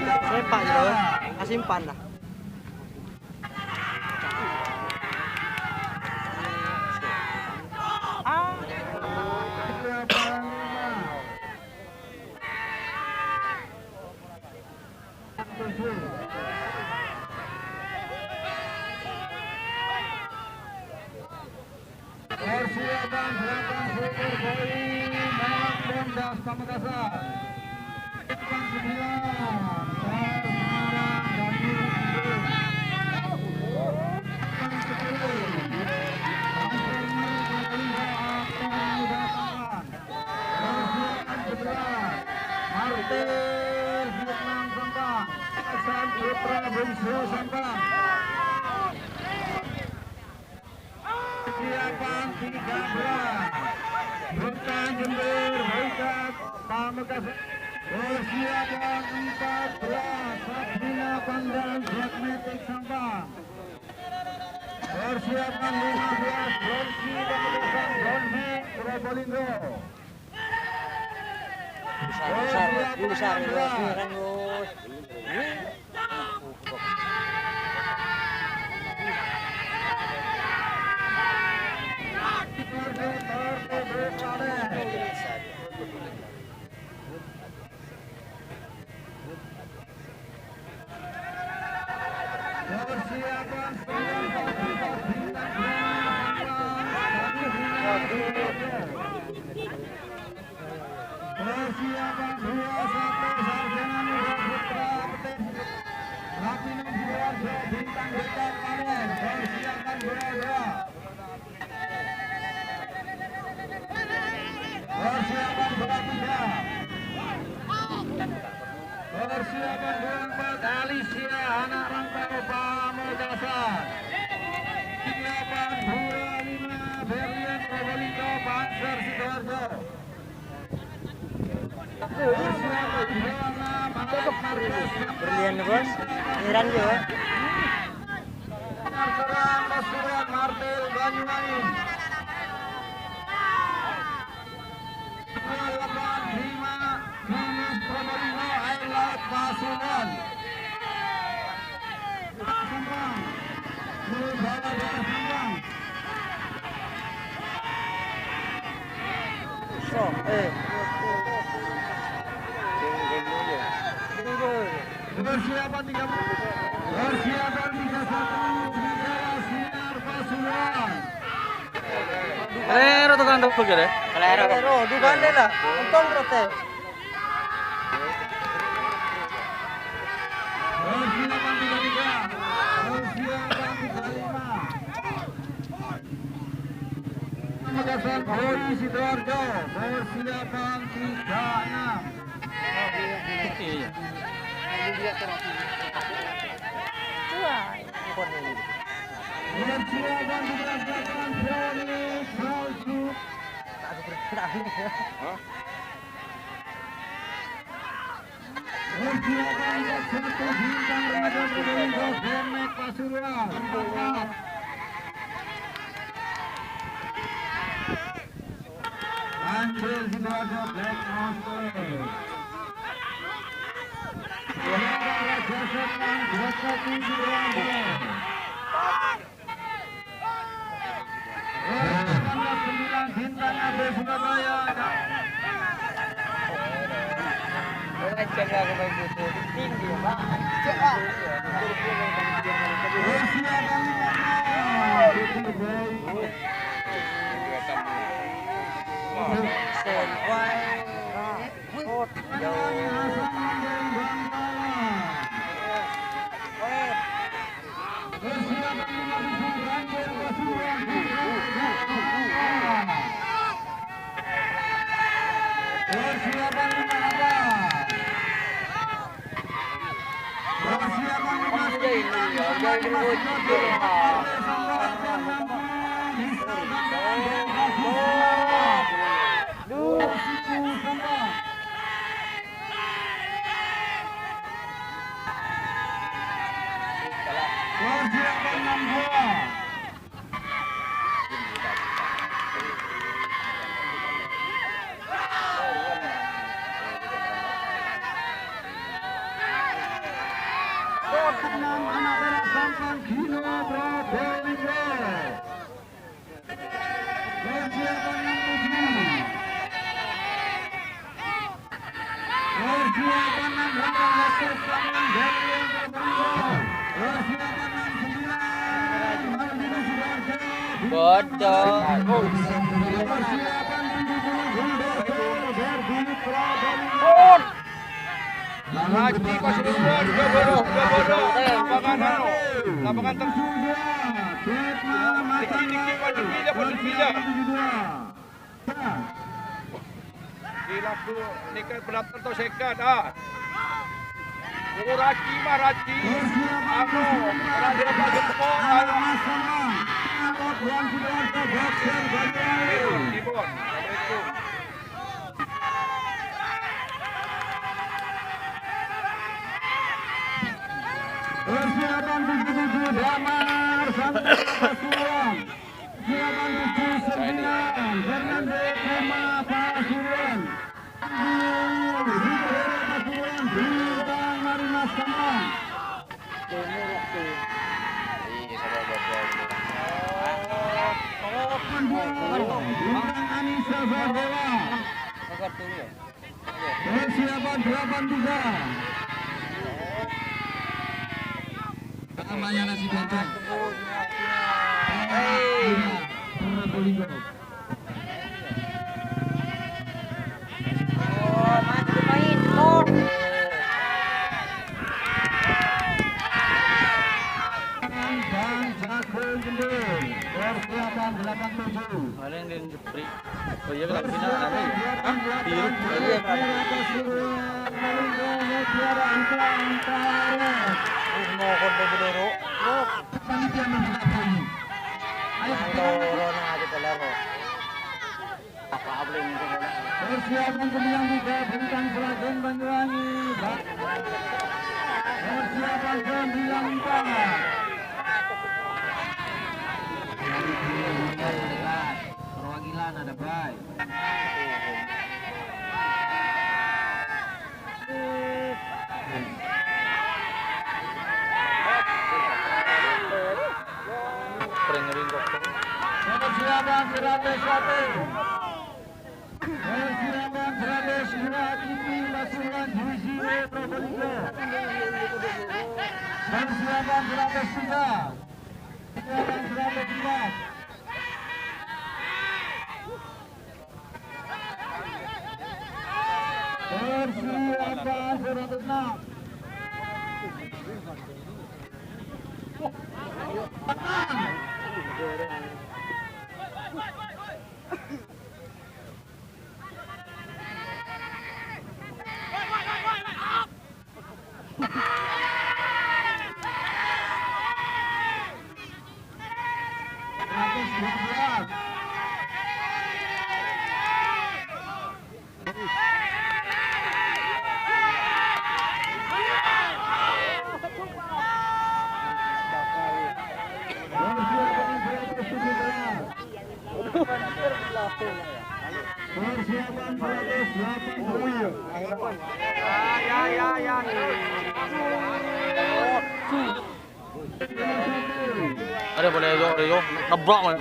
Sepak gitu, simpan lah. Persiapan gerakan super koi Malang Bondas Pamekasan. 9 Vietnam Sambang, Hasan Putra Bungsu Sambang. Persiapan 13 Rutan Jember Baikat Pamekasan. Persiapan 14 Sabrina Pandan Pragmatic Sambang. Persiapan 15 Bronsi Pamekasan Bronsi Probolinggo. Besar, Persiapan 21 Sarjana Muda Putra Petir Platinum Sidoarjo Bintang Dekat Panen. Persiapan 22 Persiapan 23 Persiapan 24 Alicia anak rantau Pamekasan. Persiapan 25 Berlian Probolinggo Banser Sidoarjo. Berlian bos, Iran juga. Serang Pasuruan Martel Banyuwangi. 85 Minus Probolinggo Air Laut Pasuruan. Sambang Nurbawa Sambang. So, Persiapan 30. Persiapan 31 Trigala Sinar Pasuruan. Kalero to kan dokter ya? Kalero, dugaan nila. Untung rote. Persiapan 33. Persiapan 35. Pamekasan Hori Sidoarjo. Persiapan 36. Iya. Persiapan 38 Brownie Salju. Persiapan 1 Bintang Raja Probolinggo Bermek Pasuruan. Anjir Sidoarjo Black Monster. Raja Serang 21 Sidoarjo. 9 Bintang AB Surabaya. Jaga ke buku tinggi, Pak. Persiapan 5. Senway. Hot. Persiapan 62. Gino Probolinggo. Persiapan yang 7. Persiapan yang 8 Samuel Daniel Probolinggo. Persiapan yang 9 Maldini Sidoarjo. Bodoh. Persiapan 70 Gundoso Derby Probolinggo. Haji Pasuruan juga bodoh. Lapangan Dilaku nikat penonton atau sekat Raci Maraci. Aku berada di Jepang. Tibon. Persiapan 77 Damar sampai Pasuruan. Persiapan 79 Fernando Kema Pasuruan. Pasuruan Bintang Marimas Kemang. Bintang Anissa Zahra. Persiapan 83. Namanya nasi banteng. Probolinggo. Mati main. Oh. Dan Jagung Gendul. Persiapan 87. Mana yang diberi? Oh iya kan final ada ya? Biru. Iya, Pak. Mohon berburu. Panitia menghadapkan. Ayo Corona aja telero. Apa boleh mungkin. persiapan 93 Bintang Seragen Banyuwangi. Persiapan 94. Perwakilan ada Bray. Peringerin dokter. Persiapan 101. Persiapan 102 Kiki Pasuruan Juziro Probolinggo. Persiapan 103. Persiapan 104. Persiapan 106. Persiapan 180. Ada boleh yo nebak kan.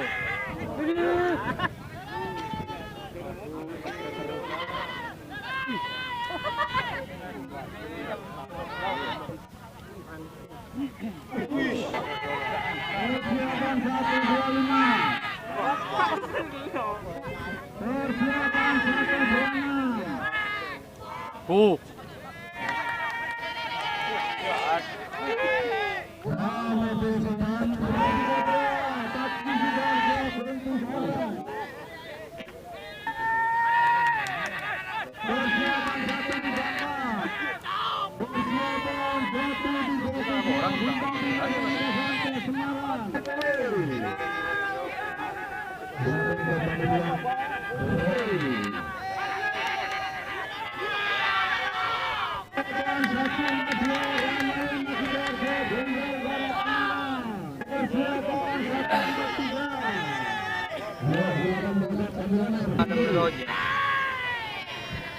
Persiapan 125. Persiapan 126.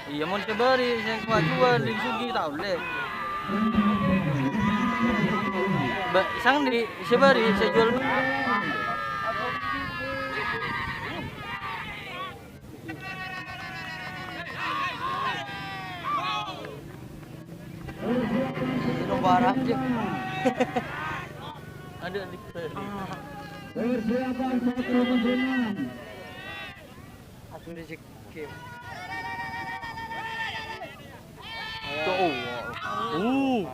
Iya mau diberi, saya kemajuan di Sugi tak boleh. Isang di siapa di saya jual. Belum barang aja. Ada di. Persiapan 1-6. Langsung di skip. Tuh.